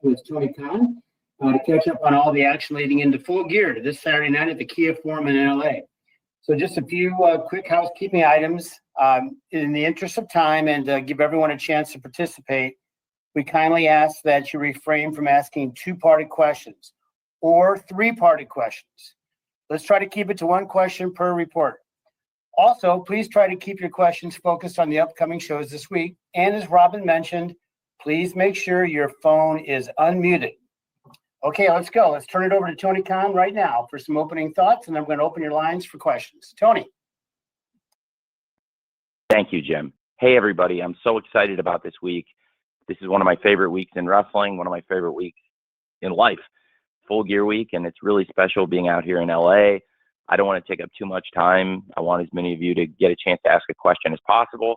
with Tony Khan to catch up on all the action leading into Full Gear this Saturday night at the Kia Forum in LA. So just a few quick housekeeping items in the interest of time and give everyone a chance to participate. We kindly ask that you refrain from asking two-parted questions or three-parted questions. Let's try to keep it to one question per reporter. Also, please try to keep your questions focused on the upcoming shows this week. And as Robin mentioned, please make sure your phone is unmuted. Okay, let's go. Let's turn it over to Tony Khan right now for some opening thoughts, and I'm going to open your lines for questions. Tony. Thank you, Jim. Hey, everybody. I'm so excited about this week. This is one of my favorite weeks in wrestling, one of my favorite weeks in life, Full Gear Week, and it's really special being out here in LA. I don't want to take up too much time. I want as many of you to get a chance to ask a question as possible,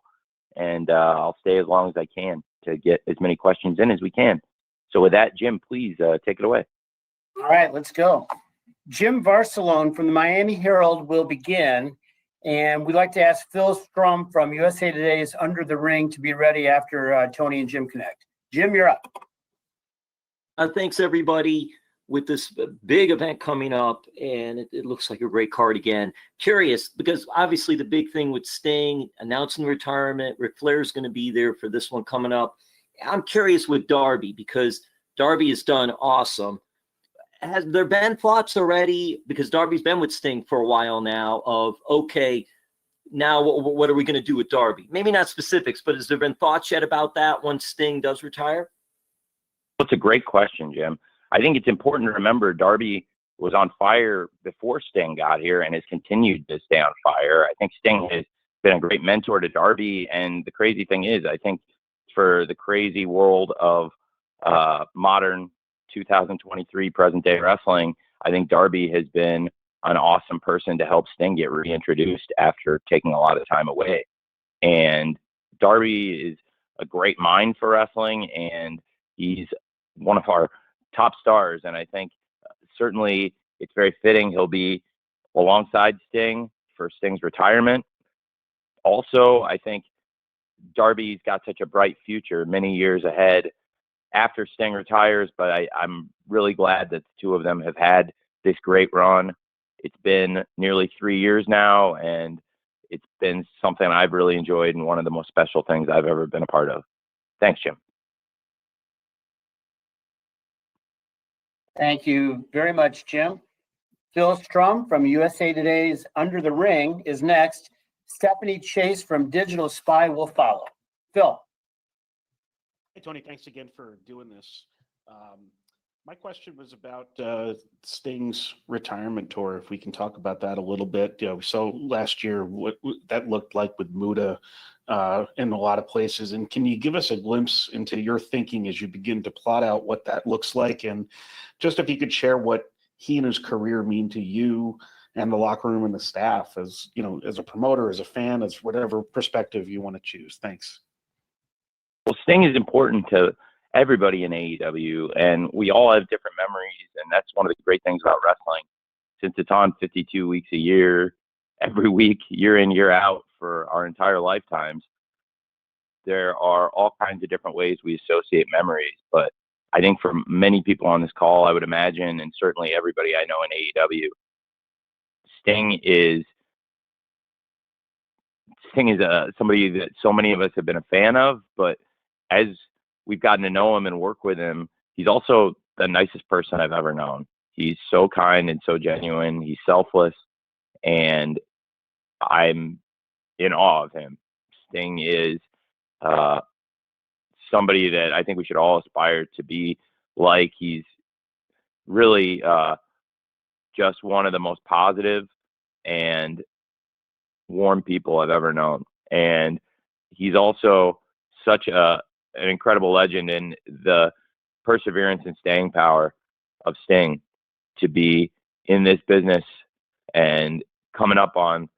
and I'll stay as long as I can to get as many questions in as we can. So with that, Jim, please take it away. All right, let's go. Jim Varsalone from the Miami Herald will begin, and we'd like to ask Phil Strum from USA Today's Under the Ring to be ready after Tony and Jim connect. Jim, you're up. Thanks, everybody. With this big event coming up, and it looks like a great card again. Curious, because obviously the big thing with Sting announcing retirement, Ric Flair's going to be there for this one coming up. I'm curious with Darby, because Darby has done awesome. Has there been thoughts already, because Darby's been with Sting for a while now, of, okay, now what are we going to do with Darby? Maybe not specifics, but has there been thoughts yet about that once Sting does retire? That's a great question, Jim. I think it's important to remember Darby was on fire before Sting got here and has continued to stay on fire. I think Sting has been a great mentor to Darby. And the crazy thing is, I think for the crazy world of modern 2023 present day wrestling, I think Darby has been an awesome person to help Sting get reintroduced after taking a lot of time away. And Darby is a great mind for wrestling, and he's one of our top stars, and I think certainly it's very fitting he'll be alongside Sting for Sting's retirement. Also, I think Darby's got such a bright future, many years ahead after Sting retires, but I'm really glad that the two of them have had this great run. It's been nearly 3 years now, and it's been something I've really enjoyed and one of the most special things I've ever been a part of. Thanks, Jim. Thank you very much, Jim. Phil Strum from USA Today's Under the Ring is next. Stephanie Chase from Digital Spy will follow. Phil. Hey, Tony, thanks again for doing this. My question was about Sting's retirement tour, if we can talk about that a little bit. We saw last year what that looked like with Muta in a lot of places. And can you give us a glimpse into your thinking as you begin to plot out what that looks like? And just if you could share what he and his career mean to you and the locker room and the staff, as you know, as a promoter, as a fan, as whatever perspective you want to choose. Thanks. Well, Sting is important to everybody in AEW, and we all have different memories, and that's one of the great things about wrestling. Since it's on 52 weeks a year, every week, year in, year out, for our entire lifetimes, there are all kinds of different ways we associate memories. But I think for many people on this call, I would imagine, and certainly everybody I know in AEW, Sting is somebody that so many of us have been a fan of, but as we've gotten to know him and work with him, he's also the nicest person I've ever known. He's so kind and so genuine. He's selfless, and I'm in awe of him. Sting is somebody that I think we should all aspire to be like. He's really just one of the most positive and warm people I've ever known. And he's also such an incredible legend, in the perseverance and staying power of Sting to be in this business and coming up on,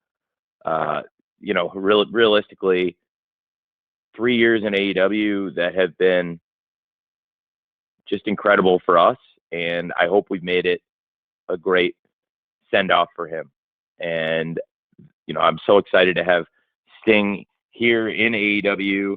realistically 3 years in AEW that have been just incredible for us. And I hope we've made it a great send off for him. And, I'm so excited to have Sting here in AEW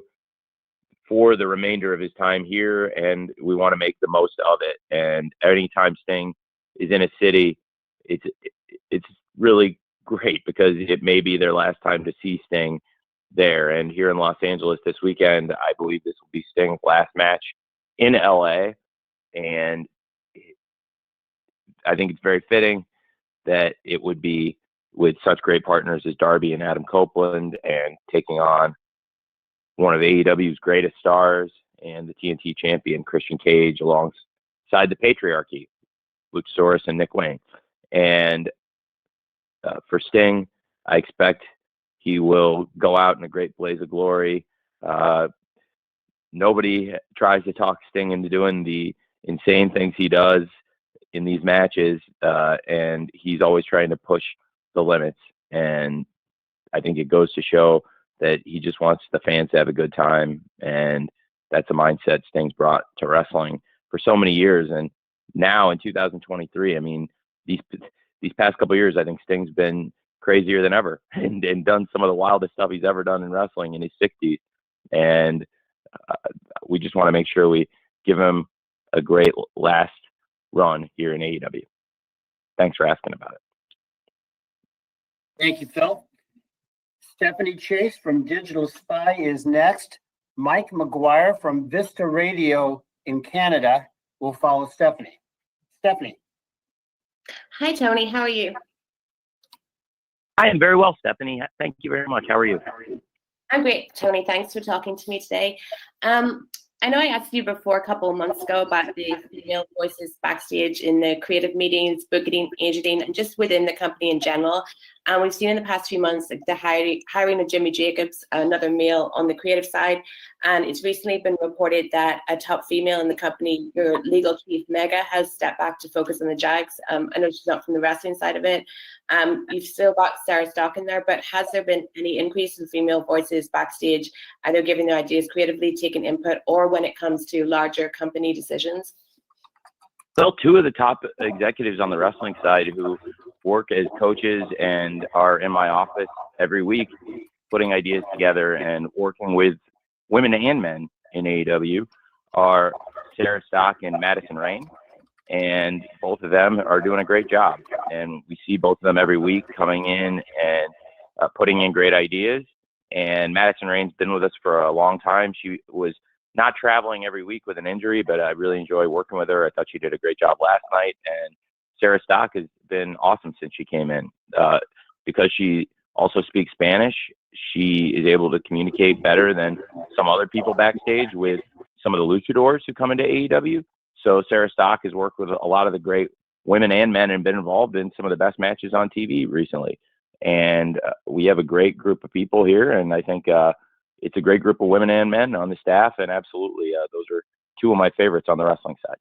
for the remainder of his time here, and we want to make the most of it. And anytime Sting is in a city, it's really great because it may be their last time to see Sting there. And here in Los Angeles this weekend, I believe this will be Sting's last match in LA. And I think it's very fitting that it would be with such great partners as Darby and Adam Copeland, and taking on one of AEW's greatest stars and the TNT champion, Christian Cage, alongside the Patriarchy, Luchasaurus and Nick Wayne. And for Sting, I expect he will go out in a great blaze of glory. Nobody tries to talk Sting into doing the insane things he does in these matches, and he's always trying to push the limits. And I think it goes to show that he just wants the fans to have a good time, and that's a mindset Sting's brought to wrestling for so many years. And now in 2023, I mean, these past couple of years, I think Sting's been crazier than ever and done some of the wildest stuff he's ever done in wrestling in his 60s. And we just want to make sure we give him a great last run here in AEW. Thanks for asking about it. Thank you, Phil. Stephanie Chase from Digital Spy is next. Mike McGuire from Vista Radio in Canada will follow Stephanie. Stephanie. Hi, Tony. How are you? I am very well, Stephanie. Thank you very much. How are you? I'm great, Tony. Thanks for talking to me today. I know I asked you before a couple of months ago about the female voices backstage in the creative meetings, booking, agenting, and just within the company in general. And we've seen in the past few months like the hiring of Jimmy Jacobs, another male on the creative side. And it's recently been reported that a top female in the company, your legal chief, Mega, has stepped back to focus on the Jags. I know she's not from the wrestling side of it. You've still got Sarah Stock in there, but has there been any increase in female voices backstage, either giving their ideas creatively, taking input, or when it comes to larger company decisions? Well, two of the top executives on the wrestling side who work as coaches and are in my office every week putting ideas together and working with women and men in AEW are Sarah Stock and Madison Rain. And both of them are doing a great job. And we see both of them every week coming in and putting in great ideas. And Madison Rain's been with us for a long time. She was not traveling every week with an injury, but I really enjoy working with her. I thought she did a great job last night. And Sarah Stock has been awesome since she came in. Because she also speaks Spanish, she is able to communicate better than some other people backstage with some of the luchadors who come into AEW. So Sarah Stock has worked with a lot of the great women and men and been involved in some of the best matches on TV recently. And we have a great group of people here, and I think it's a great group of women and men on the staff, and absolutely, those are two of my favorites on the wrestling side.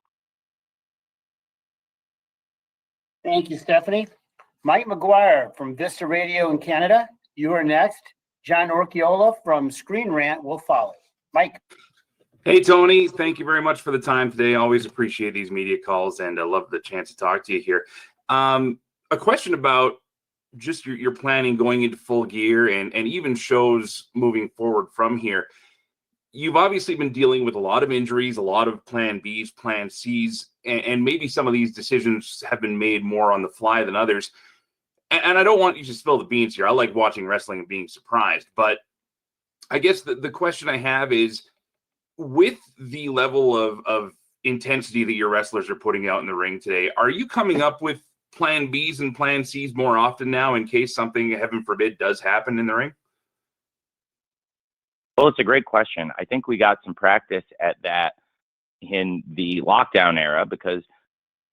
Thank you, Stephanie. Mike McGuire from Vista Radio in Canada, you are next. John Orchiola from Screen Rant will follow. Mike. Hey, Tony. Thank you very much for the time today. Always appreciate these media calls, and I love the chance to talk to you here. A question about just your planning going into Full Gear and even shows moving forward from here. You've obviously been dealing with a lot of injuries, a lot of plan Bs, plan Cs, and maybe some of these decisions have been made more on the fly than others. And I don't want you to spill the beans here. I like watching wrestling and being surprised. But I guess the question I have is, with the level of intensity that your wrestlers are putting out in the ring today, are you coming up with plan Bs and plan Cs more often now in case something, heaven forbid, does happen in the ring? Well, it's a great question. I think we got some practice at that in the lockdown era because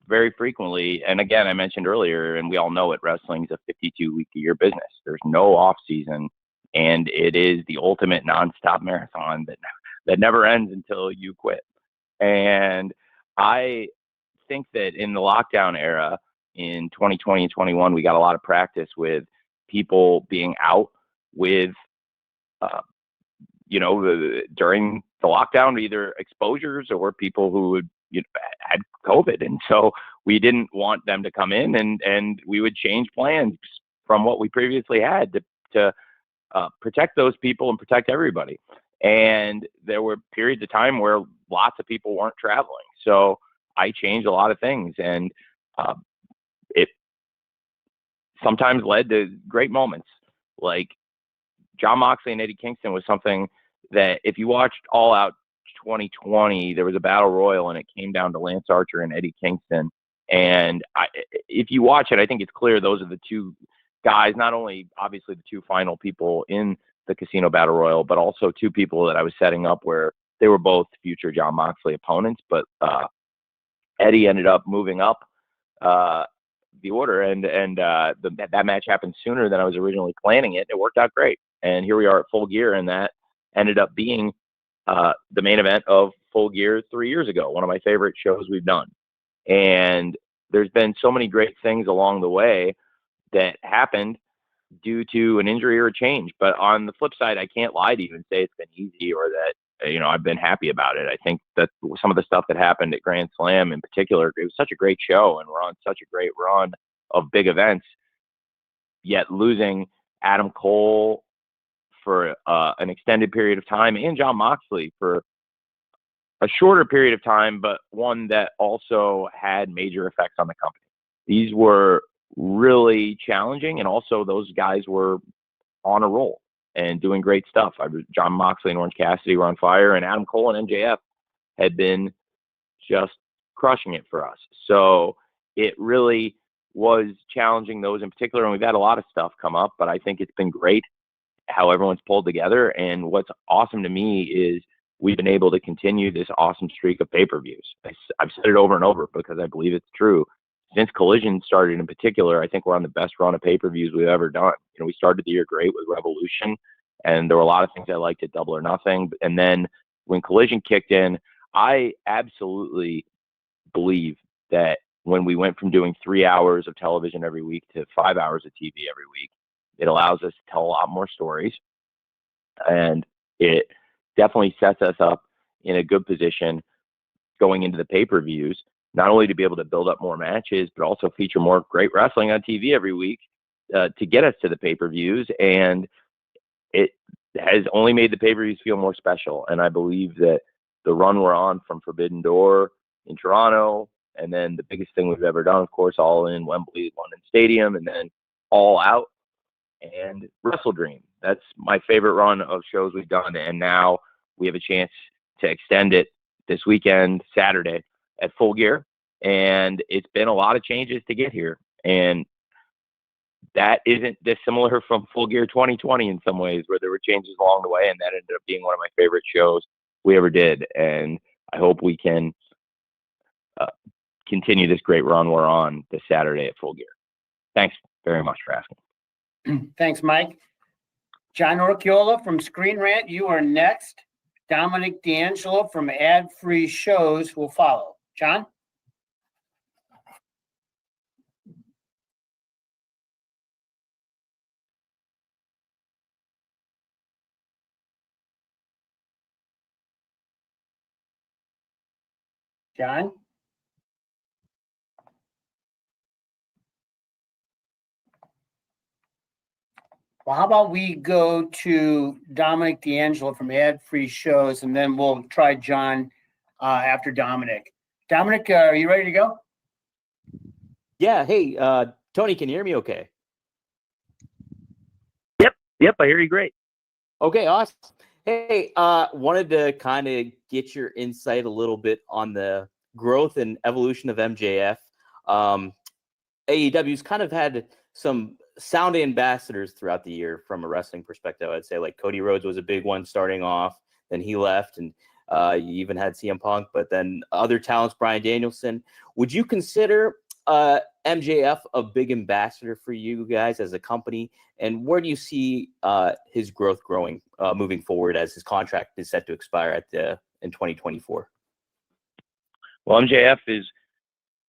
very frequently, and again, I mentioned earlier, and we all know it, wrestling is a 52-week-a-year business. There's no off season, and it is the ultimate nonstop marathon that never ends until you quit. And I think that in the lockdown era in 2020 and 21, we got a lot of practice with people being out with, during the lockdown, either exposures or people who had COVID. And so we didn't want them to come in and we would change plans from what we previously had to protect those people and protect everybody. And there were periods of time where lots of people weren't traveling. So I changed a lot of things, and it sometimes led to great moments. Like John Moxley and Eddie Kingston was something that if you watched All Out 2020, there was a battle royal and it came down to Lance Archer and Eddie Kingston. And if you watch it, I think it's clear those are the two guys, not only obviously the two final people in the Casino Battle Royal, but also two people that I was setting up where they were both future John Moxley opponents. But Eddie ended up moving up the order, and that match happened sooner than I was originally planning it. It worked out great. And here we are at Full Gear, and that ended up being the main event of Full Gear 3 years ago, one of my favorite shows we've done. And there's been so many great things along the way that happened due to an injury or a change. But on the flip side, I can't lie to you and say it's been easy or that, you know, I've been happy about it. I think that some of the stuff that happened at Grand Slam in particular, it was such a great show and we're on such a great run of big events, yet losing Adam Cole for an extended period of time and John Moxley for a shorter period of time, but one that also had major effects on the company. These were really challenging, and also those guys were on a roll and doing great stuff. John Moxley and Orange Cassidy were on fire, and Adam Cole and MJF had been just crushing it for us. So it really was challenging those in particular, and we've had a lot of stuff come up, but I think it's been great how everyone's pulled together. And what's awesome to me is we've been able to continue this awesome streak of pay-per-views. I've said it over and over because I believe it's true. Since Collision started in particular, I think we're on the best run of pay-per-views we've ever done. You know, we started the year great with Revolution, and there were a lot of things I liked at Double or Nothing. And then when Collision kicked in, I absolutely believe that when we went from doing 3 hours of television every week to 5 hours of TV every week, it allows us to tell a lot more stories. And it definitely sets us up in a good position going into the pay-per-views, not only to be able to build up more matches, but also feature more great wrestling on TV every week to get us to the pay-per-views. And it has only made the pay-per-views feel more special. And I believe that the run we're on from Forbidden Door in Toronto, and then the biggest thing we've ever done, of course, All In, Wembley, London Stadium, and then All Out and Wrestle Dream. That's my favorite run of shows we've done. And now we have a chance to extend it this weekend, Saturday, at Full Gear. And it's been a lot of changes to get here. And that isn't dissimilar from Full Gear 2020 in some ways, where there were changes along the way. And that ended up being one of my favorite shows we ever did. And I hope we can continue this great run we're on this Saturday at Full Gear. Thanks very much for asking. Thanks, Mike. John Orchiola from Screen Rant, you are next. Dominic Dangela from Ad Free Shows will follow. John? John? Well, how about we go to Dominic Dangela from Ad Free Shows, and then we'll try John after Dominic. Dominic, are you ready to go? Yeah. Hey, Tony, can you hear me okay? Yep, I hear you great. Okay, awesome. Hey, wanted to kind of get your insight a little bit on the growth and evolution of MJF. AEW's kind of had some sound ambassadors throughout the year from a wrestling perspective. I'd say like Cody Rhodes was a big one starting off, then he left, and you even had CM Punk, but then other talents, Bryan Danielson. Would you consider MJF a big ambassador for you guys as a company? And where do you see his growth growing moving forward as his contract is set to expire in 2024? Well, MJF is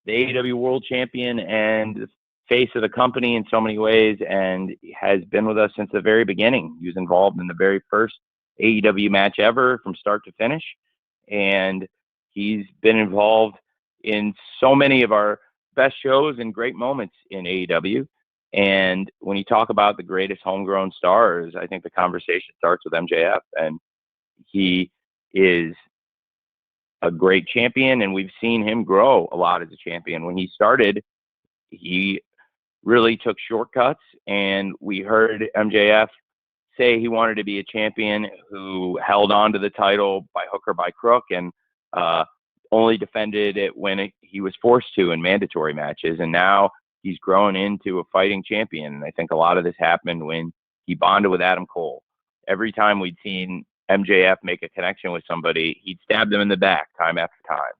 the AEW World Champion and the face of the company in so many ways, and has been with us since the very beginning. He was involved in the very first AEW match ever from start to finish, and he's been involved in so many of our best shows and great moments in AEW. And when you talk about the greatest homegrown stars, I think the conversation starts with MJF, and he is a great champion, and we've seen him grow a lot as a champion. When he started, he really took shortcuts, and we heard MJF say he wanted to be a champion who held on to the title by hook or by crook, and only defended it when he was forced to in mandatory matches. And now he's grown into a fighting champion. And I think a lot of this happened when he bonded with Adam Cole. Every time we'd seen MJF make a connection with somebody, he'd stab them in the back time after time.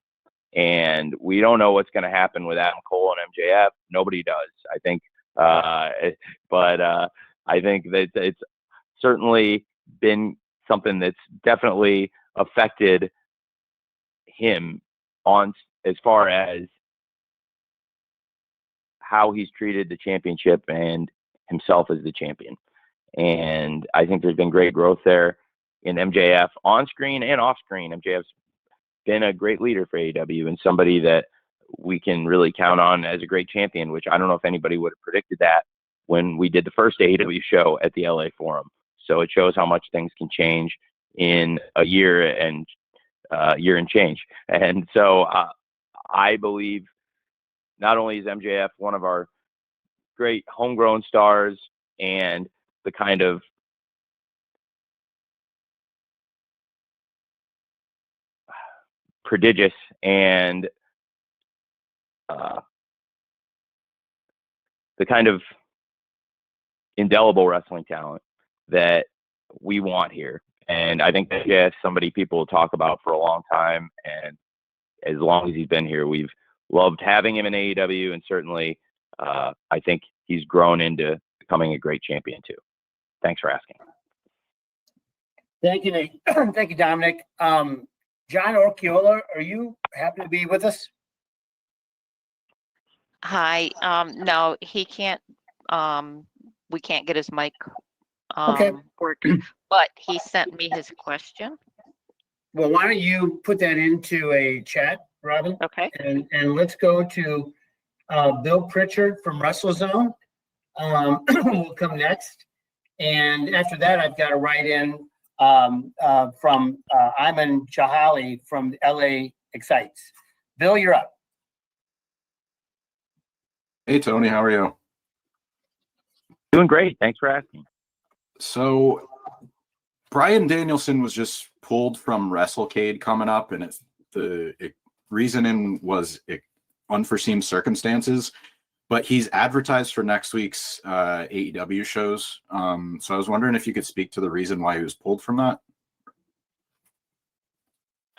And we don't know what's going to happen with Adam Cole and MJF. Nobody does, I think. But I think that it's certainly been something that's definitely affected him on as far as how he's treated the championship and himself as the champion. And I think there's been great growth there in MJF on screen and off screen. MJF's been a great leader for AEW and somebody that we can really count on as a great champion, which I don't know if anybody would have predicted that when we did the first AEW show at the LA Forum. So it shows how much things can change in a year and change. And so I believe not only is MJF one of our great homegrown stars and the kind of prodigious and the kind of indelible wrestling talent that we want here. And I think that is somebody people will talk about for a long time. And as long as he's been here, we've loved having him in AEW. And certainly, I think he's grown into becoming a great champion too. Thanks for asking. Thank you, Nate. Thank you, Dominic. John Orchiola, are you happy to be with us? Hi. No, he can't. We can't get his mic Okay. working, but he sent me his question. Well, why don't you put that into a chat, Robin? Okay. And let's go to Bill Pritchard from WrestleZone. Will come next. And after that, I've got a write-in from Ayman Chahali from LA Excites. Bill, you're up. Hey, Tony, how are you? Doing great. Thanks for asking. So, Bryan Danielson was just pulled from WrestleCade coming up, and the reasoning was unforeseen circumstances. But he's advertised for next week's AEW shows. So I was wondering if you could speak to the reason why he was pulled from that.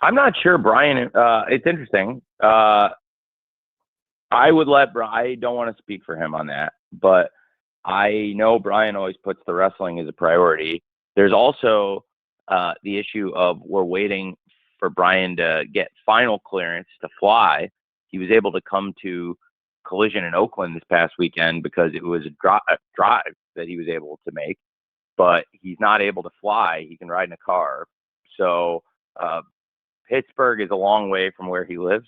I'm not sure, Brian. It's interesting. I don't want to speak for him on that, but I know Brian always puts the wrestling as a priority. There's also the issue of we're waiting for Brian to get final clearance to fly. He was able to come to Collision in Oakland this past weekend because it was a drive that he was able to make, but he's not able to fly. He can ride in a car. So Pittsburgh is a long way from where he lives.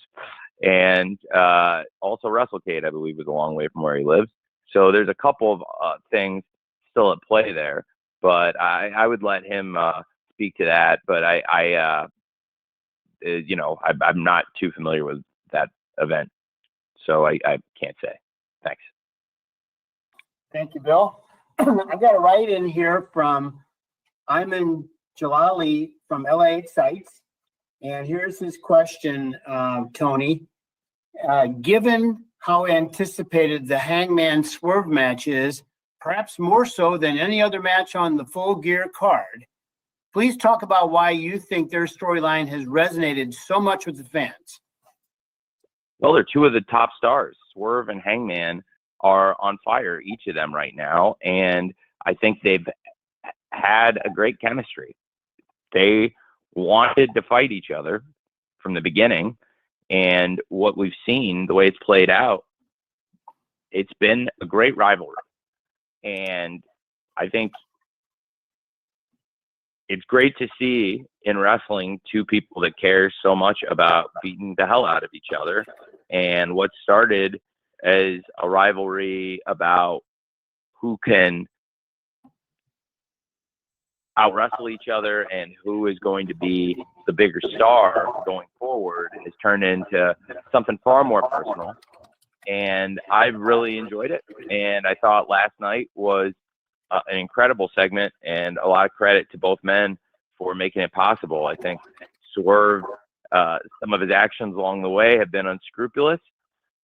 And also WrestleCade, I believe, is a long way from where he lives. So there's a couple of things still at play there, but I would let him speak to that. But I'm not too familiar with that event, so I can't say. Thanks. Thank you, Bill. I've got a write-in here from Ayman Jalali from LA Sites. And here's his question, Tony. Given how anticipated the Hangman Swerve match is, perhaps more so than any other match on the Full Gear card, please talk about why you think their storyline has resonated so much with the fans. Well, they're two of the top stars. Swerve and Hangman are on fire, each of them right now. And I think they've had a great chemistry. They wanted to fight each other from the beginning. And what we've seen, the way it's played out, it's been a great rivalry. And I think it's great to see in wrestling two people that care so much about beating the hell out of each other. And what started as a rivalry about who can out wrestle each other and who is going to be the bigger star going forward has turned into something far more personal. And I've really enjoyed it. And I thought last night was an incredible segment, and a lot of credit to both men for making it possible. I think Swerve, some of his actions along the way have been unscrupulous,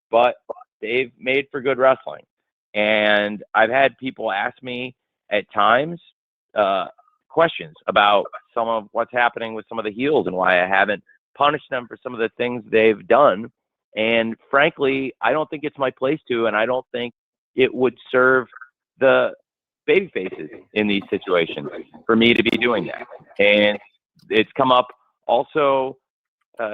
but they've made for good wrestling. And I've had people ask me at times questions about some of what's happening with some of the heels and why I haven't punished them for some of the things they've done. And frankly, I don't think it's my place to, and I don't think it would serve the baby faces in these situations for me to be doing that. And it's come up also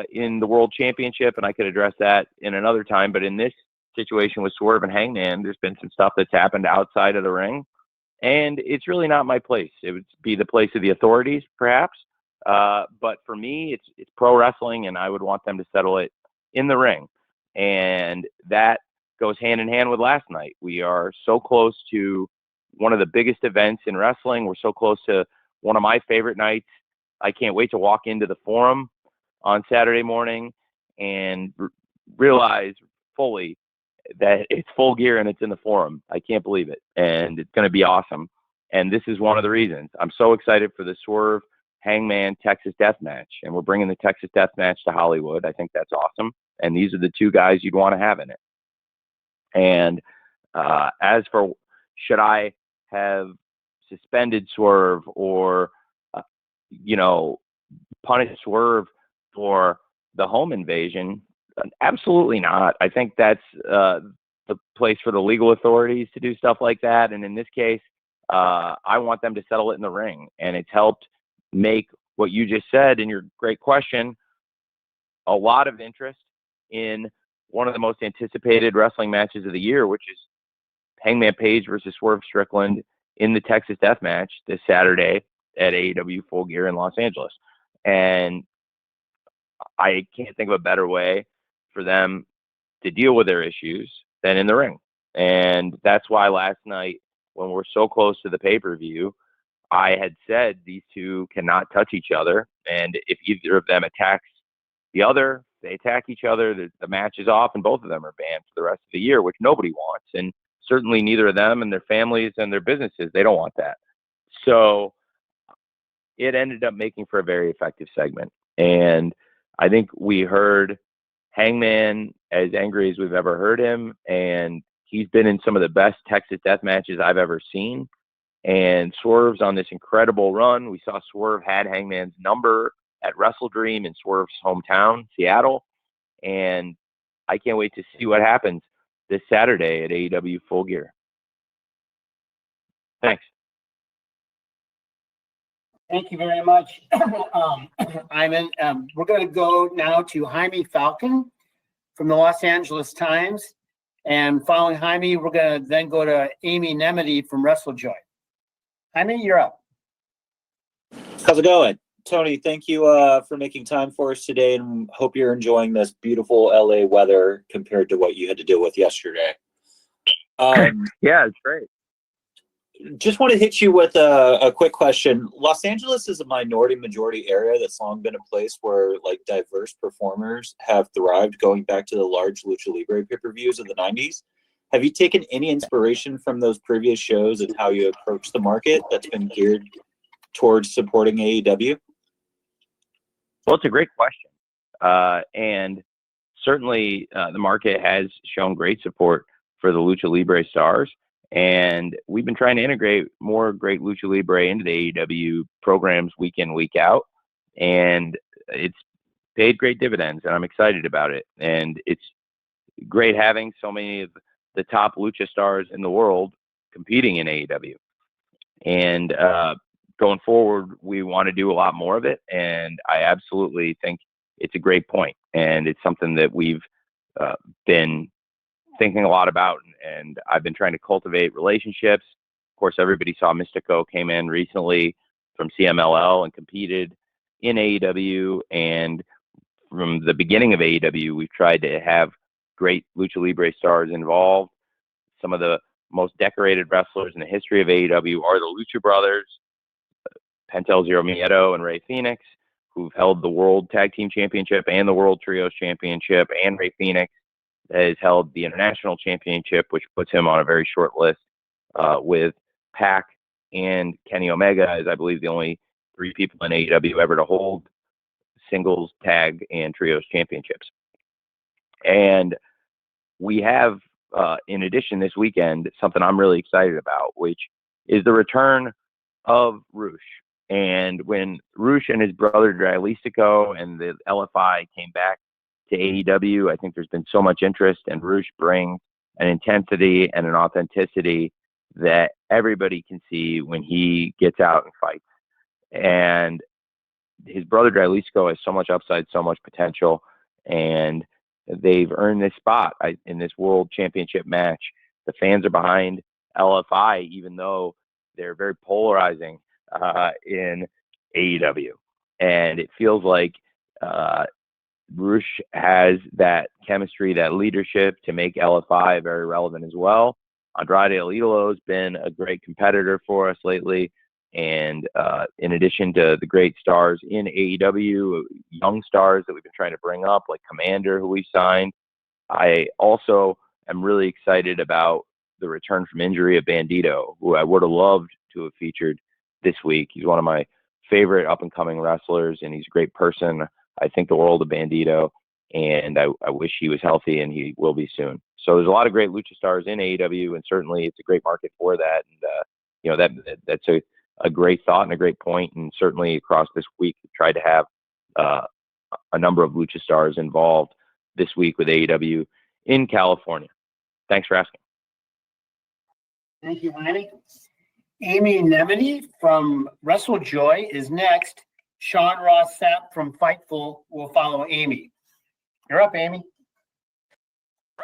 in the World Championship, and I could address that in another time. But in this situation with Swerve and Hangman, there's been some stuff that's happened outside of the ring, and it's really not my place. It would be the place of the authorities, perhaps. But for me, it's pro wrestling, and I would want them to settle it in the ring. And that goes hand in hand with last night. We are so close to one of the biggest events in wrestling. We're so close to one of my favorite nights. I can't wait to walk into the Forum on Saturday morning and realize fully that it's Full Gear and it's in the Forum. I can't believe it. And it's going to be awesome. And this is one of the reasons. I'm so excited for the Swerve Hangman Texas Death Match. And we're bringing the Texas Death Match to Hollywood. I think that's awesome. And these are the two guys you'd want to have in it. And as for should I have suspended Swerve or, punished Swerve for the home invasion? Absolutely not. I think that's the place for the legal authorities to do stuff like that. And in this case, I want them to settle it in the ring. And it's helped make what you just said in your great question a lot of interest in one of the most anticipated wrestling matches of the year, which is Hangman Page versus Swerve Strickland in the Texas Death Match this Saturday at AEW Full Gear in Los Angeles. And I can't think of a better way for them to deal with their issues than in the ring. And that's why last night, when we're so close to the pay-per-view, I had said these two cannot touch each other. And if either of them attacks the other, they attack each other, the match is off, and both of them are banned for the rest of the year, which nobody wants. And certainly neither of them and their families and their businesses, they don't want that. So it ended up making for a very effective segment. And I think we heard Hangman as angry as we've ever heard him. And he's been in some of the best Texas Death Matches I've ever seen. And Swerve's on this incredible run. We saw Swerve had Hangman's number at Wrestle Dream in Swerve's hometown, Seattle. And I can't wait to see what happens this Saturday at AEW Full Gear. Thanks. Thank you very much, Iman. We're going to go now to Jaime Falcon from the Los Angeles Times. And following Jaime, we're going to then go to Amy Nemedy from WrestleJoy. Jaime, you're up. How's it going? Tony, thank you for making time for us today, and hope you're enjoying this beautiful LA weather compared to what you had to deal with yesterday. Yeah, it's great. Just want to hit you with a quick question. Los Angeles is a minority-majority area that's long been a place where diverse performers have thrived, going back to the large Lucha Libre pay-per-views of the 90s. Have you taken any inspiration from those previous shows and how you approach the market that's been geared towards supporting AEW? Well, it's a great question. And certainly the market has shown great support for the Lucha Libre stars. And we've been trying to integrate more great Lucha Libre into the AEW programs week in, week out. And it's paid great dividends, and I'm excited about it. And it's great having so many of the top Lucha stars in the world competing in AEW. And going forward, we want to do a lot more of it. And I absolutely think it's a great point. And it's something that we've been thinking a lot about, and I've been trying to cultivate relationships. Of course, everybody saw Mystico came in recently from CMLL and competed in AEW. And from the beginning of AEW, we've tried to have great Lucha Libre stars involved. Some of the most decorated wrestlers in the history of AEW are the Lucha Brothers, Pentel Zero Miedo and Ray Phoenix, who've held the World Tag Team Championship and the World Trios Championship, and Ray Phoenix has held the International Championship, which puts him on a very short list with Pac and Kenny Omega as, I believe, the only 3 people in AEW ever to hold singles, tag, and trios championships. And we have, in addition, this weekend, something I'm really excited about, which is the return of Roosh. And when Roosh and his brother Dralistico and the LFI came back to AEW, I think there's been so much interest, and Roosh brings an intensity and an authenticity that everybody can see when he gets out and fights. And his brother Dralistico has so much upside, so much potential, and they've earned this spot in this World Championship match. The fans are behind LFI, even though they're very polarizing in AEW. And it feels like Roosh has that chemistry, that leadership to make LFI very relevant as well. Andrade El Idolo has been a great competitor for us lately. And in addition to the great stars in AEW, young stars that we've been trying to bring up, like Commander, who we signed, I also am really excited about the return from injury of Bandito, who I would have loved to have featured this week. He's one of my favorite up-and-coming wrestlers, and he's a great person. I think the world of Bandito, and I wish he was healthy, and he will be soon. So there's a lot of great lucha stars in AEW, and certainly it's a great market for that. And that's a great thought and a great point. And certainly across this week, we tried to have a number of lucha stars involved this week with AEW in California. Thanks for asking. Thank you, Lanny. Amy Nemedy from WrestleJoy is next. Sean Ross Sapp from Fightful will follow Amy. You're up, Amy.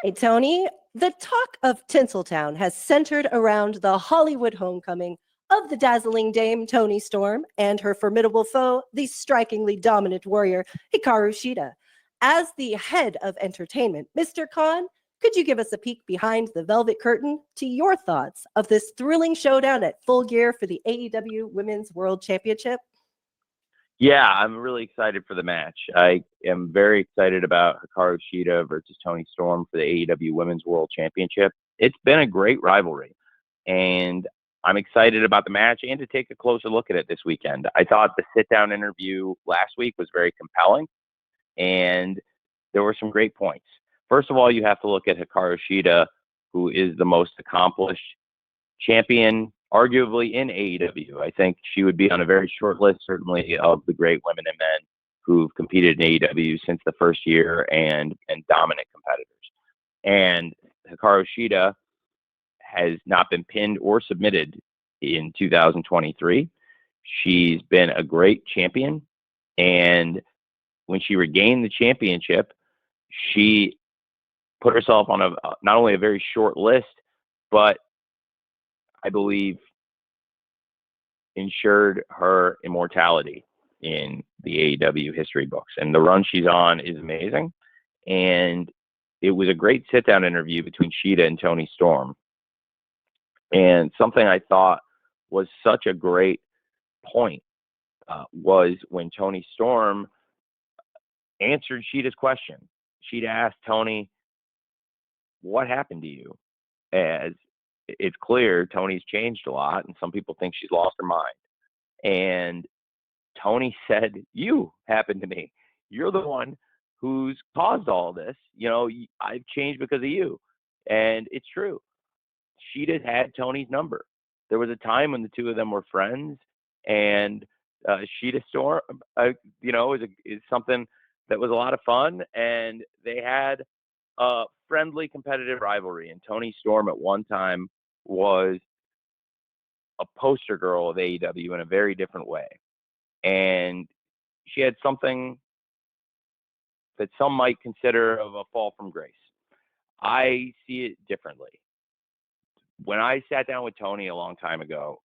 Hi, Tony. The talk of Tinseltown has centered around the Hollywood homecoming of the dazzling Dame Toni Storm and her formidable foe, the strikingly dominant warrior Hikaru Shida. As the head of entertainment, Mr. Khan, could you give us a peek behind the velvet curtain to your thoughts of this thrilling showdown at Full Gear for the AEW Women's World Championship? Yeah, I'm really excited for the match. I am very excited about Hikaru Shida versus Toni Storm for the AEW Women's World Championship. It's been a great rivalry, and I'm excited about the match and to take a closer look at it this weekend. I thought the sit-down interview last week was very compelling, and there were some great points. First of all, you have to look at Hikaru Shida, who is the most accomplished champion, arguably, in AEW. I think she would be on a very short list, certainly, of the great women and men who've competed in AEW since the first year and dominant competitors. And Hikaru Shida has not been pinned or submitted in 2023. She's been a great champion, and when she regained the championship, she put herself on not only a very short list, but I believe ensured her immortality in the AEW history books. And the run she's on is amazing. And it was a great sit-down interview between Shida and Toni Storm. And something I thought was such a great point was when Toni Storm answered Shida's question. Shida asked Toni, what happened to you? As it's clear, Toni's changed a lot, and some people think she's lost her mind. And Toni said, you happened to me. You're the one who's caused all this. You know, I've changed because of you. And it's true. Shida had Toni's number. There was a time when the two of them were friends, and Shida Storm, is something that was a lot of fun, and they had a friendly competitive rivalry. And Toni Storm at one time was a poster girl of AEW in a very different way. And she had something that some might consider of a fall from grace. I see it differently. When I sat down with Toni a long time ago,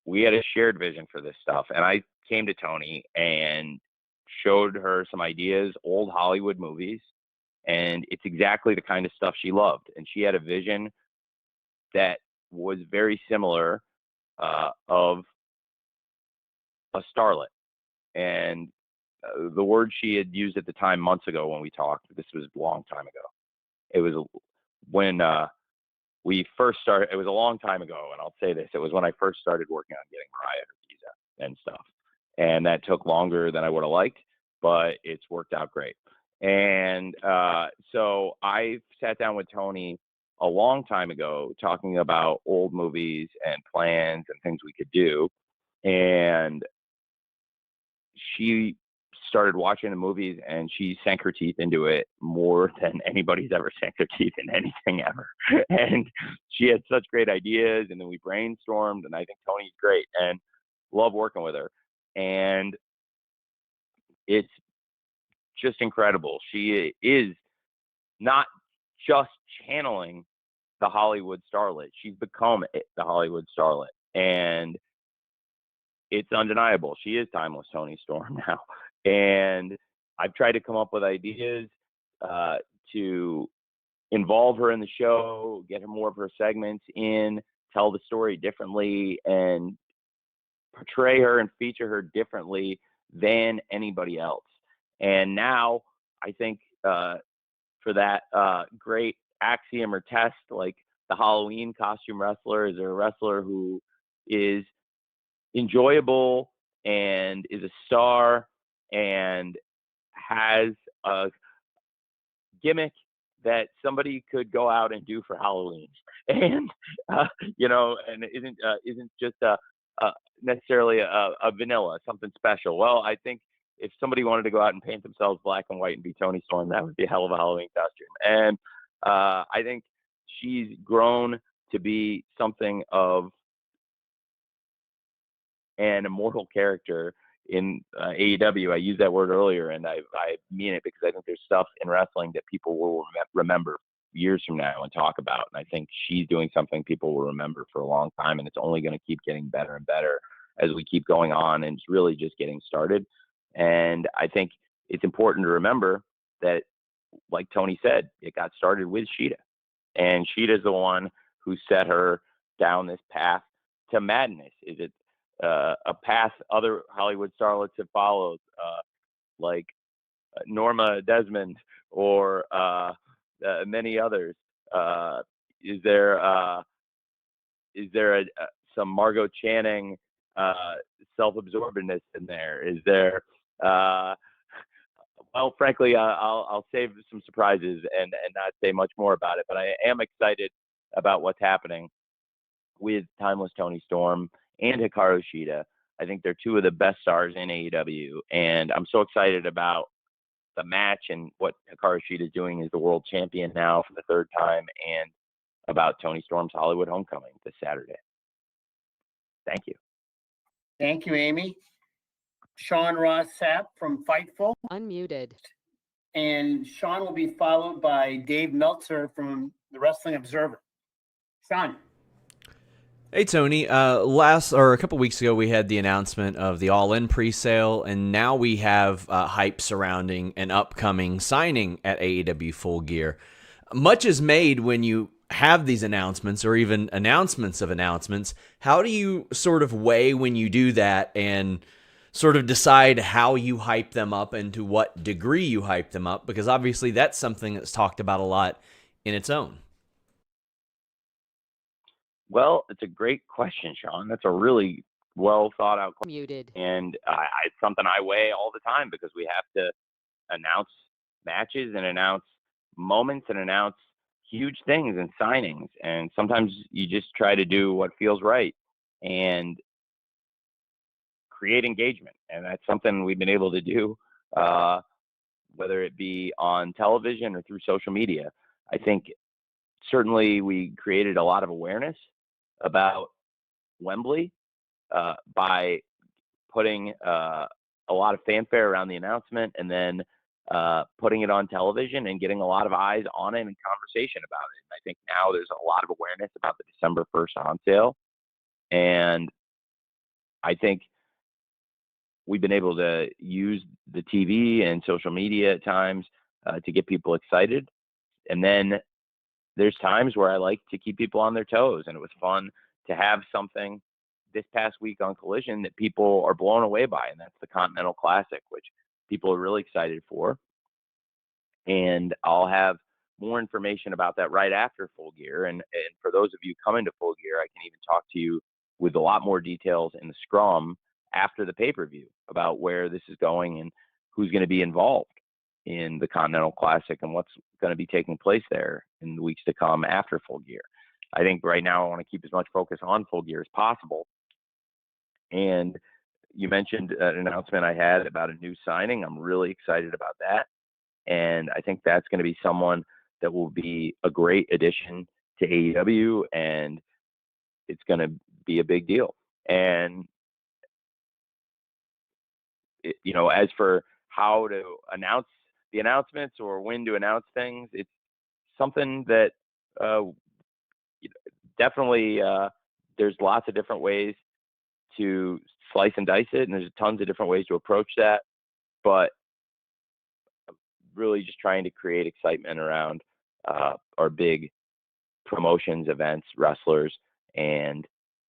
we had a shared vision for this stuff. And I came to Toni and showed her some ideas, old Hollywood movies, and it's exactly the kind of stuff she loved. And she had a vision that was very similar of a starlet. And the word she had used at the time, months ago when we talked, this was a long time ago. It was when we first started, it was a long time ago, and I'll say this, it was when I first started working on getting Mariah her visa and stuff. And that took longer than I would have liked, but it's worked out great. And so I sat down with Tony a long time ago talking about old movies and plans and things we could do. And she started watching the movies and she sank her teeth into it more than anybody's ever sank their teeth in anything ever. And she had such great ideas, and then we brainstormed, and I think Tony's great and love working with her. And it's just incredible. She is not just channeling the Hollywood starlet. She's become the Hollywood starlet. And it's undeniable. She is timeless Toni Storm now. And I've tried to come up with ideas to involve her in the show, get her more of her segments in, tell the story differently, and portray her and feature her differently than anybody else. And now I think for that great axiom or test, like the Halloween costume wrestler is a wrestler who is enjoyable and is a star and has a gimmick that somebody could go out and do for Halloween, and and isn't just necessarily a vanilla, something special. Well, I think if somebody wanted to go out and paint themselves black and white and be Toni Storm, that would be a hell of a Halloween costume. And I think she's grown to be something of an immortal character in AEW. I used that word earlier, and I mean it, because I think there's stuff in wrestling that people will remember years from now and talk about. And I think she's doing something people will remember for a long time, and it's only going to keep getting better and better as we keep going on, and it's really just getting started. And I think it's important to remember that, like Tony said, it got started with Shida, and Shida's the one who set her down this path to madness. Is it a path other Hollywood starlets have followed, like Norma Desmond or many others? Is there some Margot Channing self-absorbedness in there? Is there well, frankly, I'll save some surprises and not say much more about it, but I am excited about what's happening with Timeless Toni Storm and Hikaru Shida. I think they're two of the best stars in AEW, and I'm so excited about the match and what Hikaru Shida is doing as the world champion now for the third time, and about Toni Storm's Hollywood Homecoming this Saturday. Thank you. Thank you, Amy. Sean Ross Sapp from Fightful. Unmuted. And Sean will be followed by Dave Meltzer from the Wrestling Observer. Sean. Hey, Tony. A couple weeks ago, we had the announcement of the All In pre-sale, and now we have hype surrounding an upcoming signing at AEW Full Gear. Much is made when you have these announcements, or even announcements of announcements. How do you sort of weigh when you do that and sort of decide how you hype them up and to what degree you hype them up? Because obviously that's something that's talked about a lot in its own. Well, it's a great question, Sean. That's a really well thought out question. Muted. And it's something I weigh all the time, because we have to announce matches and announce moments and announce huge things and signings. And sometimes you just try to do what feels right and create engagement. And that's something we've been able to do, whether it be on television or through social media. I think certainly we created a lot of awareness about Wembley by putting a lot of fanfare around the announcement, and then putting it on television and getting a lot of eyes on it and conversation about it. And I think now there's a lot of awareness about the December 1st on sale. And I think we've been able to use the TV and social media at times to get people excited. And then there's times where I like to keep people on their toes, and it was fun to have something this past week on Collision that people are blown away by, and that's the Continental Classic, which people are really excited for. And I'll have more information about that right after Full Gear. And for those of you coming to Full Gear, I can even talk to you with a lot more details in the scrum after the pay-per-view about where this is going and who's going to be involved in the Continental Classic and what's going to be taking place there in the weeks to come after Full Gear. I think right now I want to keep as much focus on Full Gear as possible. And you mentioned an announcement I had about a new signing. I'm really excited about that. And I think that's going to be someone that will be a great addition to AEW, and it's going to be a big deal. And, as for how to announce the announcements or when to announce things, it's something that definitely there's lots of different ways to slice and dice it, and there's tons of different ways to approach that. But really just trying to create excitement around our big promotions, events, wrestlers, and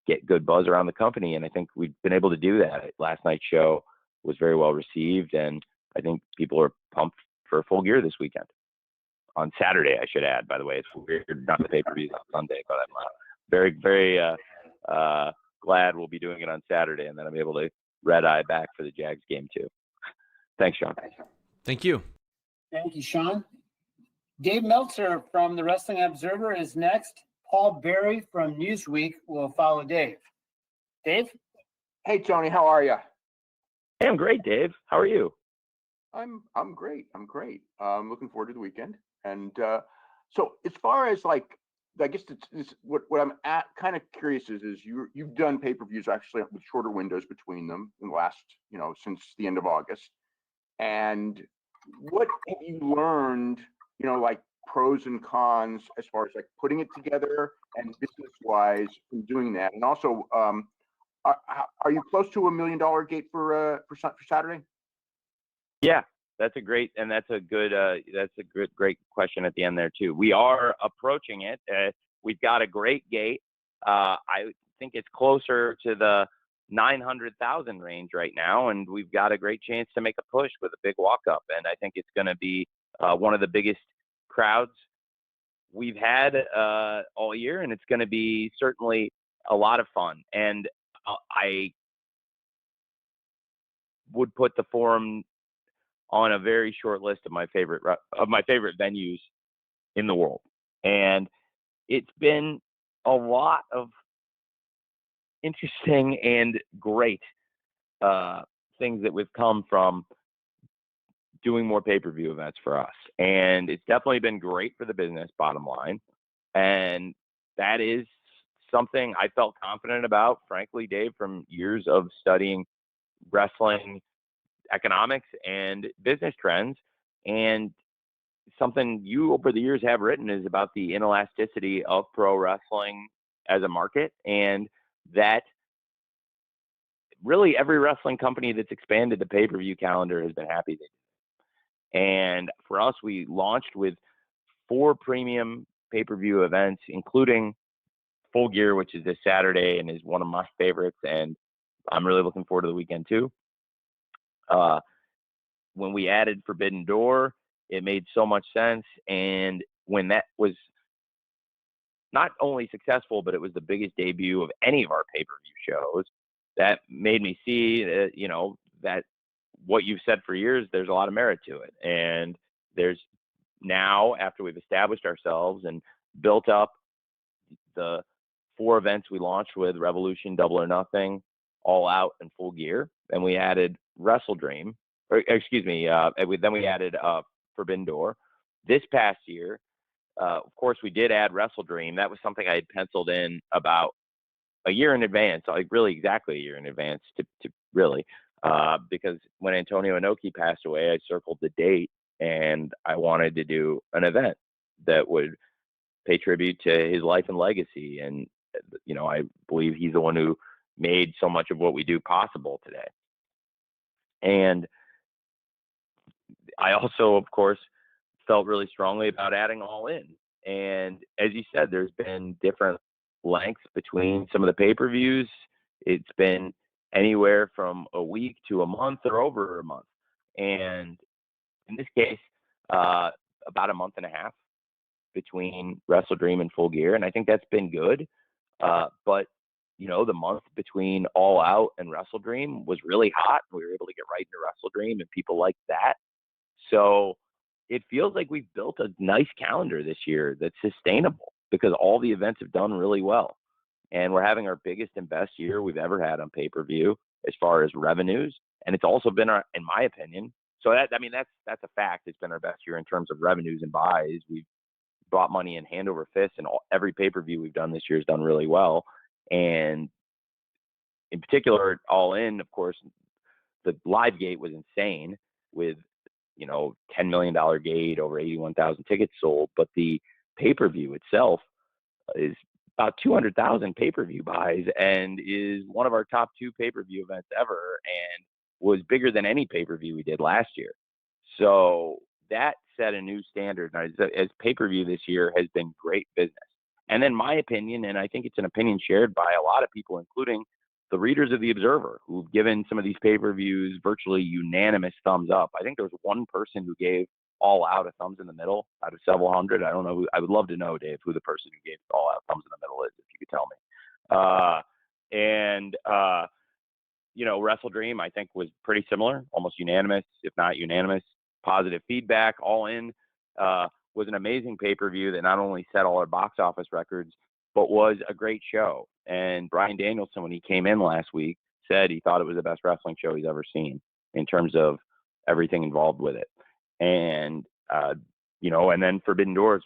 get good buzz around the company. And I think we've been able to do that. Last night's show was very well received, and I think people are pumped for Full Gear this weekend. On Saturday, I should add, by the way. It's weird, not the pay-per-views on Sunday, but I'm very, very glad we'll be doing it on Saturday, and then I'm able to red-eye back for the Jags game too. Thanks, Sean. Thank you. Thank you, Sean. Dave Meltzer from the Wrestling Observer is next. Paul Berry from Newsweek will follow Dave. Dave? Hey, Tony, how are you? Hey, I'm great, Dave. How are you? I'm great. I'm great. I'm looking forward to the weekend. And so as far as I guess it's what I'm kind of curious is you've done pay-per-views actually with shorter windows between them in the last, since the end of August. And what have you learned, pros and cons as far as putting it together and business-wise from doing that? And also, are you close to $1 million gate for Saturday? Yeah, that's a great great question at the end there too. We are approaching it. We've got a great gate. I think it's closer to the 900,000 range right now, and we've got a great chance to make a push with a big walk up. And I think it's going to be one of the biggest crowds we've had all year, and it's going to be certainly a lot of fun. And I would put the Forum on a very short list of my favorite venues in the world. And it's been a lot of interesting and great things that we've come from doing more pay-per-view events for us. And it's definitely been great for the business, bottom line. And that is something I felt confident about, frankly, Dave, from years of studying wrestling economics and business trends. And something you over the years have written is about the inelasticity of pro wrestling as a market, and that really every wrestling company that's expanded the pay-per-view calendar has been happy they did. And for us, we launched with 4 premium pay-per-view events, including Full Gear, which is this Saturday and is one of my favorites, and I'm really looking forward to the weekend too. When we added Forbidden Door, it made so much sense. And when that was not only successful, but it was the biggest debut of any of our pay-per-view shows, that made me see that, that what you've said for years, there's a lot of merit to it. And there's now, after we've established ourselves and built up the 4 events we launched with, Revolution, Double or Nothing, All Out, and Full Gear, and we added then we added Forbidden Door. This past year, of course, we did add Wrestle Dream. That was something I had penciled in about a year in advance, really exactly a year in advance because when Antonio Inoki passed away, I circled the date, and I wanted to do an event that would pay tribute to his life and legacy. And, I believe he's the one who made so much of what we do possible today. And I also, of course, felt really strongly about adding All In. And as you said, there's been different lengths between some of the pay-per-views It's been anywhere from a week to a month or over a month. And in this case, about a month and a half between Wrestle Dream and Full Gear. And I think that's been good. But, you know, the month between All Out and Wrestle Dream was really hot. We were able to get right into Wrestle Dream and people liked that. So it feels like we've built a nice calendar this year that's sustainable because all the events have done really well. And we're having our biggest and best year we've ever had on pay-per-view as far as revenues. And it's also been our, in my opinion, so that, I mean, that's a fact. It's been our best year in terms of revenues and buys. We've brought money in hand over fist, and every pay-per-view we've done this year has done really well. And in particular, All In, of course, the live gate was insane with, you know, $10 million gate, over 81,000 tickets sold. But the pay-per-view itself is about 200,000 pay-per-view buys and is one of our top 2 pay-per-view events ever and was bigger than any pay-per-view we did last year. So that set a new standard as pay-per-view this year has been great business. And then my opinion, and I think it's an opinion shared by a lot of people, including the readers of The Observer, who've given some of these pay-per-views virtually unanimous thumbs up. I think there was one person who gave All Out a thumbs in the middle out of several hundred. I don't know. I would love to know, Dave, who the person who gave All Out thumbs in the middle is, if you could tell me. You know, Wrestle Dream, I think, was pretty similar, almost unanimous, if not unanimous, positive feedback. All In was an amazing pay-per-view that not only set all our box office records, but was a great show. And Bryan Danielson, when he came in last week, said he thought it was the best wrestling show he's ever seen in terms of everything involved with it. And, you know, and then Forbidden Doors,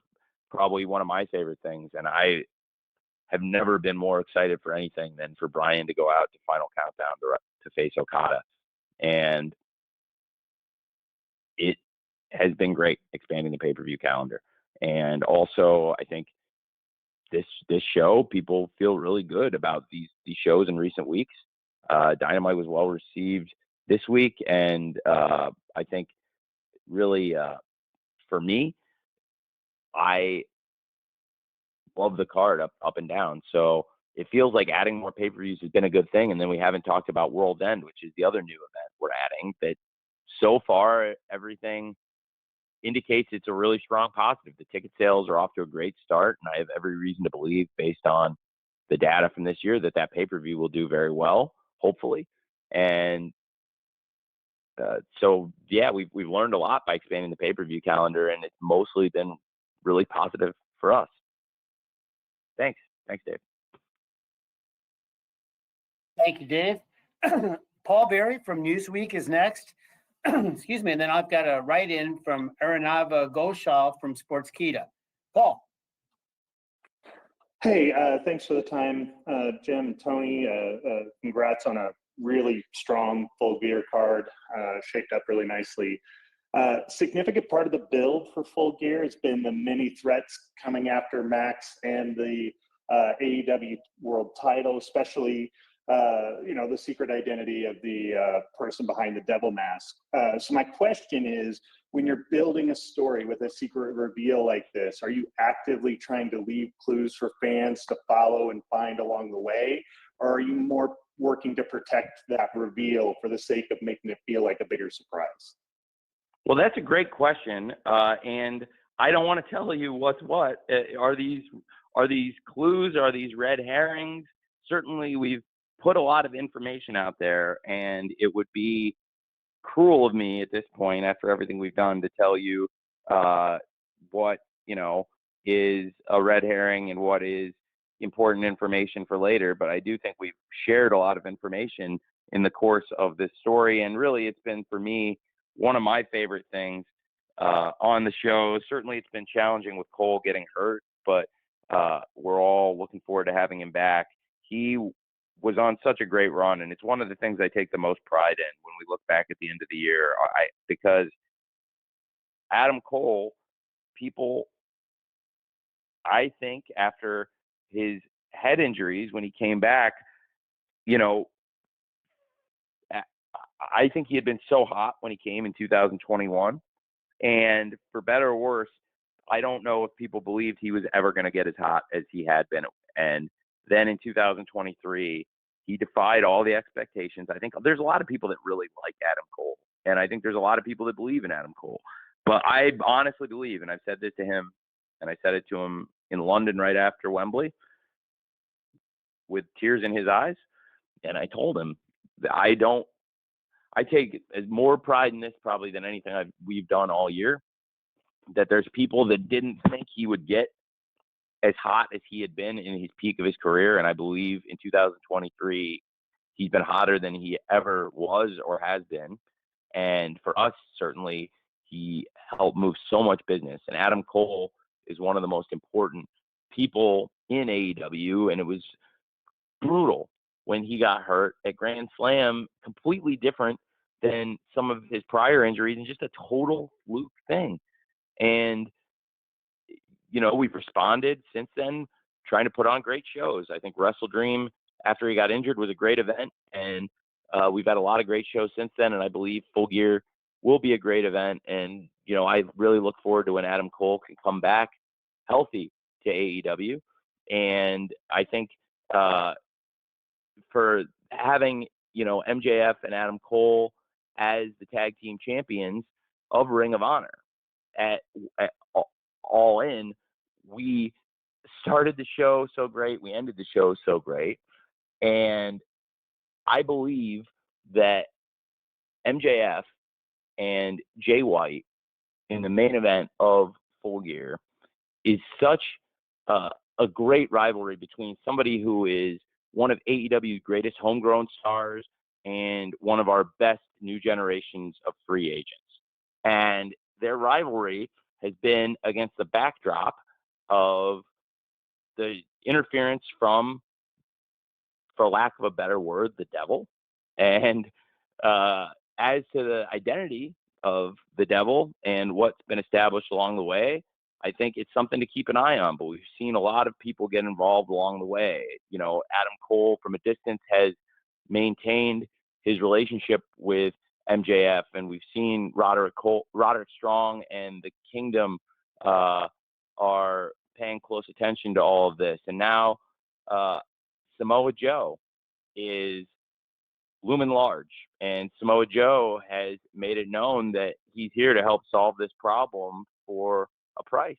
probably one of my favorite things. And I have never been more excited for anything than for Bryan to go out to Final Countdown to face Okada. And it has been great expanding the pay-per-view calendar. And also, I think this show, people feel really good about these shows in recent weeks. Dynamite was well received this week. And I think really, for me, I love the card up and down. So it feels like adding more pay-per-views has been a good thing. And then we haven't talked about World's End, which is the other new event we're adding, that so far everything indicates it's a really strong positive. The ticket sales are off to a great start, and I have every reason to believe, based on the data from this year, that pay-per-view will do very well, hopefully. And so, yeah, we've learned a lot by expanding the pay-per-view calendar, and it's mostly been really positive for us. Thanks, Dave. Thank you, Dave. Paul Berry from Newsweek is next. Excuse me. And then I've got a write-in from Aranava Ghoshal from Sportskeeda. Paul. Hey, thanks for the time, Jim and Tony. Congrats on a really strong Full Gear card, shaped up really nicely. Significant part of the build for Full Gear has been the many threats coming after Max and the AEW World Title, especially the secret identity of the person behind the devil mask. So my question is, when you're building a story with a secret reveal like this, are you actively trying to leave clues for fans to follow and find along the way? Or are you more working to protect that reveal for the sake of making it feel like a bigger surprise? Well, that's a great question. And I don't want to tell you what's what. Are these clues? Are these red herrings? Certainly we've put a lot of information out there, and it would be cruel of me at this point, after everything we've done, to tell you what, is a red herring and what is important information for later. But I do think we've shared a lot of information in the course of this story. And really, it's been, for me, one of my favorite things on the show. Certainly it's been challenging with Cole getting hurt, but we're all looking forward to having him back. He was on such a great run, and it's one of the things I take the most pride in when we look back at the end of the year, because Adam Cole, people, I think after his head injuries, when he came back, I think he had been so hot when he came in 2021, and for better or worse, I don't know if people believed he was ever going to get as hot as he had been. And then in 2023, He defied all the expectations. I think there's a lot of people that really like Adam Cole, and I think there's a lot of people that believe in Adam Cole. But I honestly believe, and I've said this to him, and I said it to him in London right after Wembley with tears in his eyes, and I told him that I take as more pride in this probably than anything we've done all year, that there's people that didn't think he would get as hot as he had been in his peak of his career. And I believe in 2023, he's been hotter than he ever was or has been. And for us, certainly, he helped move so much business. And Adam Cole is one of the most important people in AEW. And it was brutal when he got hurt at Grand Slam, completely different than some of his prior injuries and just a total fluke thing. And we've responded since then, trying to put on great shows. I think Wrestle Dream, after he got injured, was a great event, and we've had a lot of great shows since then, and I believe Full Gear will be a great event. And, I really look forward to when Adam Cole can come back healthy to AEW. And I think for having, MJF and Adam Cole as the tag team champions of Ring of Honor at All In, we started the show so great, we ended the show so great, and I believe that MJF and Jay White in the main event of Full Gear is such a great rivalry between somebody who is one of AEW's greatest homegrown stars and one of our best new generations of free agents. And their rivalry has been against the backdrop of the interference from, for lack of a better word, the devil. And as to the identity of the devil and what's been established along the way, I think it's something to keep an eye on. But we've seen a lot of people get involved along the way. Adam Cole from a distance has maintained his relationship with MJF, and we've seen Roderick Strong and the Kingdom are paying close attention to all of this. And now Samoa Joe is looming large, and Samoa Joe has made it known that he's here to help solve this problem for a price.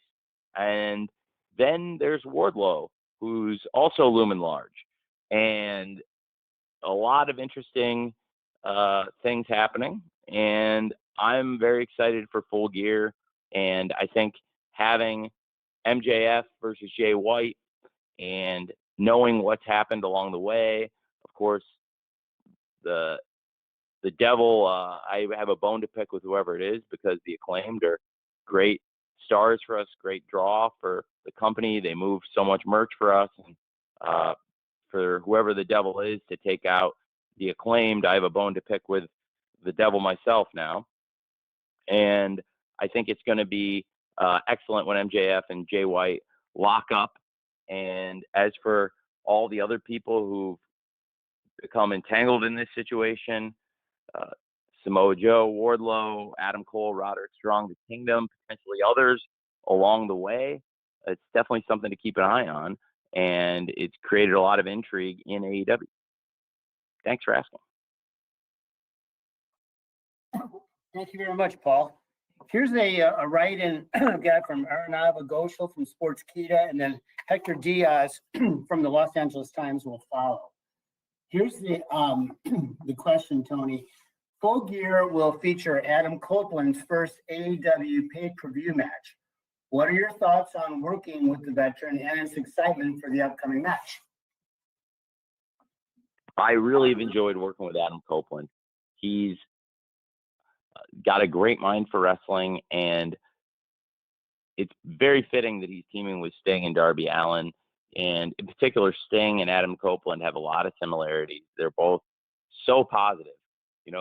And then there's Wardlow, who's also looming large, and a lot of interesting things happening. And I'm very excited for Full Gear. And I think having MJF versus Jay White and knowing what's happened along the way, of course, the devil, I have a bone to pick with whoever it is, because the Acclaimed are great stars for us, great draw for the company. They move so much merch for us. And for whoever the devil is to take out the Acclaimed, I have a bone to pick with the devil myself now. And I think it's going to be excellent when MJF and Jay White lock up. And as for all the other people who've become entangled in this situation, Samoa Joe, Wardlow, Adam Cole, Roderick Strong, the Kingdom, potentially others along the way, it's definitely something to keep an eye on. And it's created a lot of intrigue in AEW. Thanks for asking. Thank you very much, Paul. Here's a write-in guy from Aranava Ghoshal from Sportskeeda, and then Hector Diaz from the Los Angeles Times will follow. Here's the question, Tony. Full Gear will feature Adam Copeland's first AEW pay-per-view match. What are your thoughts on working with the veteran and his excitement for the upcoming match? I really have enjoyed working with Adam Copeland. He's got a great mind for wrestling, and it's very fitting that he's teaming with Sting and Darby Allin. And in particular, Sting and Adam Copeland have a lot of similarities. They're both so positive.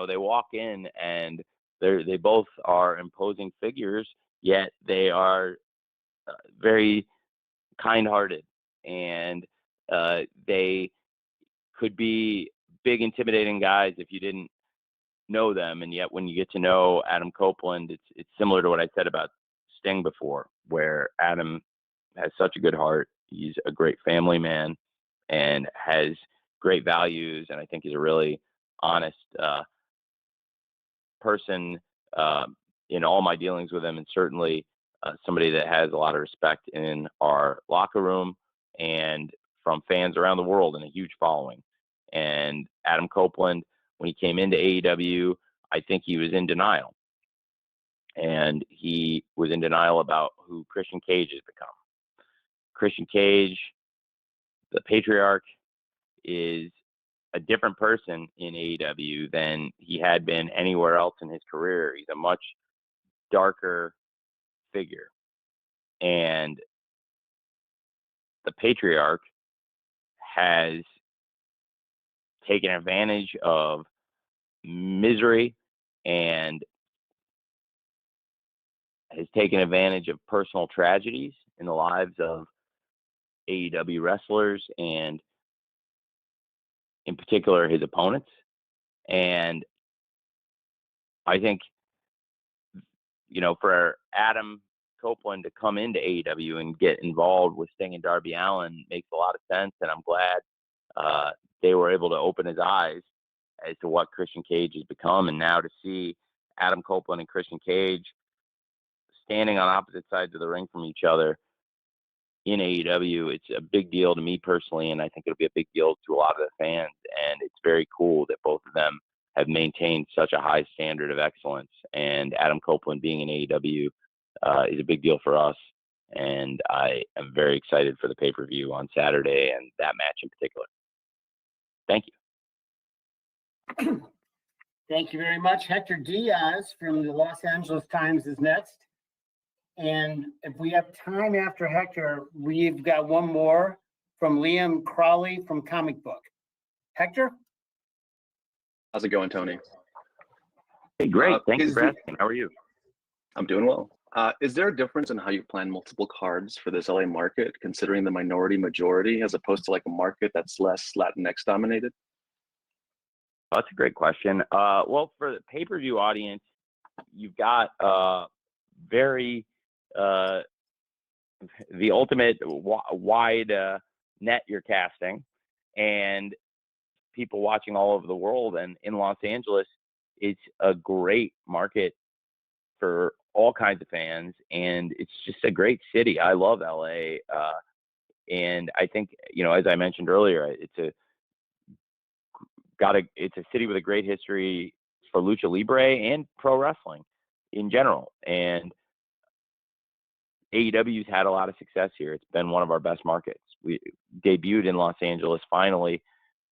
They walk in and they both are imposing figures, yet they are very kind-hearted, and they could be big, intimidating guys if you didn't know them. And yet when you get to know Adam Copeland, it's similar to what I said about Sting before, where Adam has such a good heart. He's a great family man and has great values, and I think he's a really honest person in all my dealings with him, and certainly somebody that has a lot of respect in our locker room and from fans around the world, and a huge following. And Adam Copeland, when he came into AEW, I think he was in denial. And he was in denial about who Christian Cage has become. Christian Cage, the patriarch, is a different person in AEW than he had been anywhere else in his career. He's a much darker figure. And the patriarch has taken advantage of misery and has taken advantage of personal tragedies in the lives of AEW wrestlers, and in particular his opponents. And I think, for Adam Copeland to come into AEW and get involved with Sting and Darby Allin makes a lot of sense, and I'm glad they were able to open his eyes as to what Christian Cage has become. And now to see Adam Copeland and Christian Cage standing on opposite sides of the ring from each other in AEW, it's a big deal to me personally, and I think it'll be a big deal to a lot of the fans. And it's very cool that both of them have maintained such a high standard of excellence. And Adam Copeland being in AEW is a big deal for us. And I am very excited for the pay-per-view on Saturday and that match in particular. Thank you. Thank you very much. Hector Diaz from the Los Angeles Times is next. And if we have time after Hector, we've got one more from Liam Crowley from Comic Book. Hector? How's it going, Tony? Hey, great. Thank you for asking. How are you? I'm doing well. Is there a difference in how you plan multiple cards for this LA market, considering the minority majority, as opposed to like a market that's less Latinx dominated? Oh, that's a great question. Well, for the pay-per-view audience, you've got very the ultimate wide net you're casting, and people watching all over the world. And in Los Angeles, it's a great market for all kinds of fans, and it's just a great city. I love LA, and I think, as I mentioned earlier, it's a city with a great history for Lucha Libre and pro wrestling in general. And AEW's had a lot of success here. It's been one of our best markets. We debuted in Los Angeles finally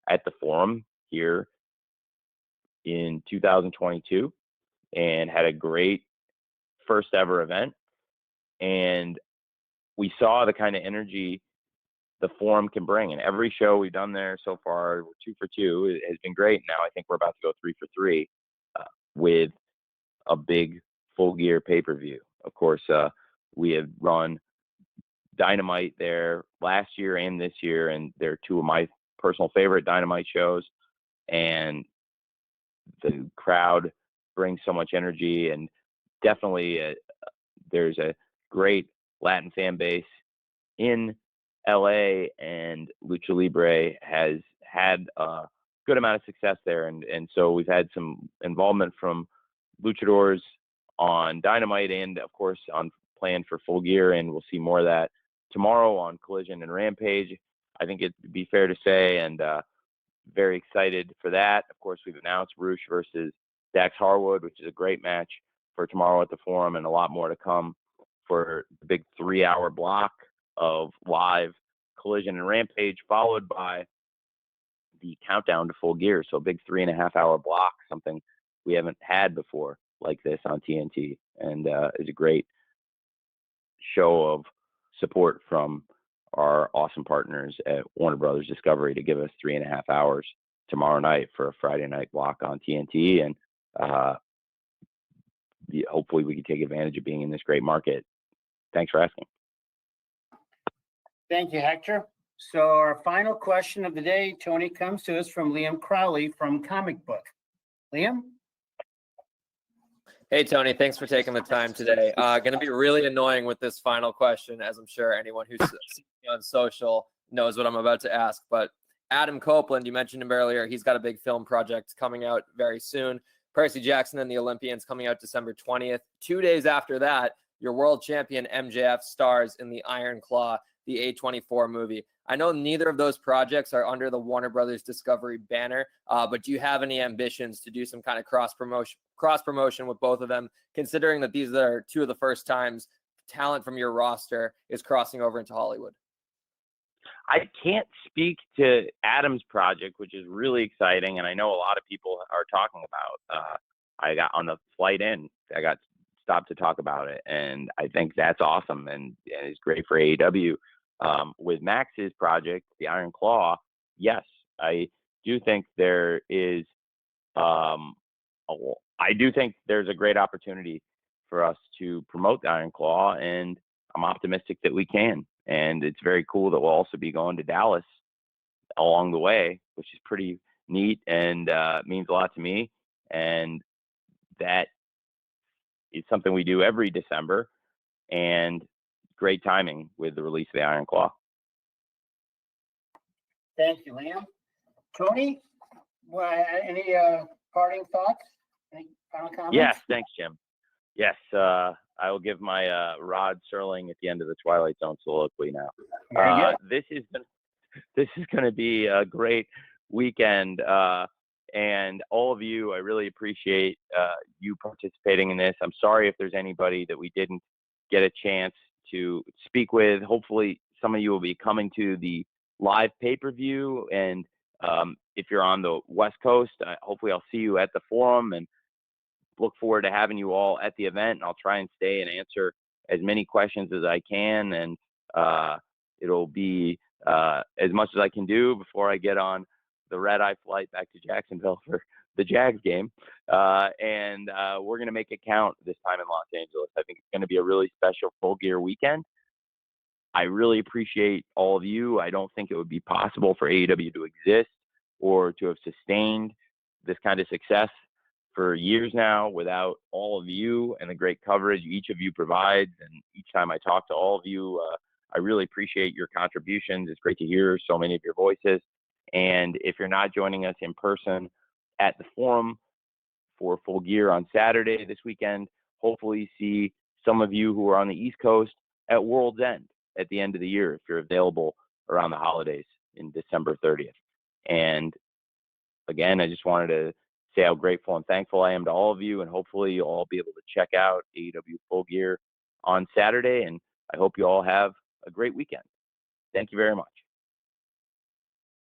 at the Forum here in 2022 and had a great first ever event. And we saw the kind of energy the Forum can bring. And every show we've done there so far, 2 for 2, it has been great. Now I think we're about to go 3 for 3 with a big Full Gear pay-per-view. Of course, we have run Dynamite there last year and this year, and they're two of my personal favorite Dynamite shows. And the crowd brings so much energy, and definitely there's a great Latin fan base in LA, and Lucha Libre has had a good amount of success there. And so we've had some involvement from luchadors on Dynamite and, of course, on plan for Full Gear, and we'll see more of that tomorrow on Collision and Rampage. I think it'd be fair to say, and very excited for that. Of course, we've announced Roosh versus Dax Harwood, which is a great match for tomorrow at the Forum, and a lot more to come for the big 3-hour block of live Collision and Rampage, followed by the countdown to Full Gear. So a big 3.5-hour block, something we haven't had before like this on TNT, and is a great show of support from our awesome partners at Warner Brothers Discovery to give us 3.5 hours tomorrow night for a Friday night block on TNT. And hopefully we can take advantage of being in this great market. Thanks for asking. Thank you, Hector. So our final question of the day, Tony, comes to us from Liam Crowley from Comic Book. Liam? Hey, Tony, thanks for taking the time today. Going to be really annoying with this final question, as I'm sure anyone who's seen me on social knows what I'm about to ask. But Adam Copeland, you mentioned him earlier. He's got a big film project coming out very soon. Percy Jackson and the Olympians coming out December 20th. 2 days after that, your world champion MJF stars in the Iron Claw, the A24 movie. I know neither of those projects are under the Warner Brothers Discovery banner, but do you have any ambitions to do some kind of cross promotion with both of them, considering that these are two of the first times talent from your roster is crossing over into Hollywood? I can't speak to Adam's project, which is really exciting, and I know a lot of people are talking about. I got on the flight in, I got stopped to talk about it, and I think that's awesome, and it's great for AEW. With Max's project, the Iron Claw, yes, I do think there is. I do think there's a great opportunity for us to promote the Iron Claw, and I'm optimistic that we can. And it's very cool that we'll also be going to Dallas along the way, which is pretty neat and means a lot to me. And that is something we do every December, and great timing with the release of the Iron Claw. Thank you, Liam. Tony, any parting thoughts? Any final comments? Yes, thanks, Jim. Yes, I will give my Rod Serling at the end of the Twilight Zone soliloquy now. This is going to be a great weekend, and all of you, I really appreciate you participating in this. I'm sorry if there's anybody that we didn't get a chance to speak with. Hopefully, some of you will be coming to the live pay-per-view, and if you're on the West Coast, hopefully I'll see you at the forum, and look forward to having you all at the event. And I'll try and stay and answer as many questions as I can, and it'll be as much as I can do before I get on the red-eye flight back to Jacksonville for the Jags game. And we're going to make it count this time in Los Angeles. I think it's going to be a really special Full Gear weekend. I really appreciate all of you. I don't think it would be possible for AEW to exist or to have sustained this kind of success for years now without all of you and the great coverage each of you provides. And each time I talk to all of you, I really appreciate your contributions. It's great to hear so many of your voices. And if you're not joining us in person at the forum for Full Gear on Saturday this weekend, hopefully see some of you who are on the East Coast at World's End at the end of the year, if you're available around the holidays in December 30th. And again, I just wanted to say how grateful and thankful I am to all of you, and hopefully you'll all be able to check out AEW Full Gear on Saturday, and I hope you all have a great weekend. Thank you very much.